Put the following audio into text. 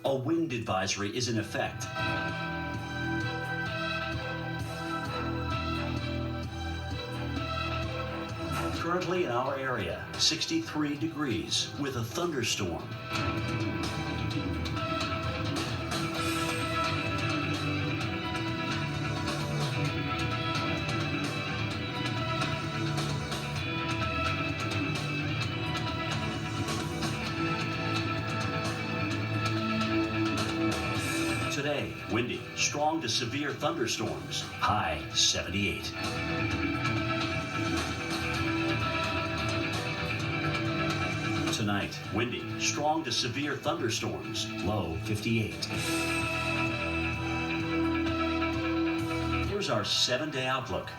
A wind advisory is in effect. Currently in our area, 63 degrees with a thunderstorm. Today, windy, strong to severe thunderstorms, high 78. Tonight, windy, strong to severe thunderstorms, low 58. Here's our 7-day outlook.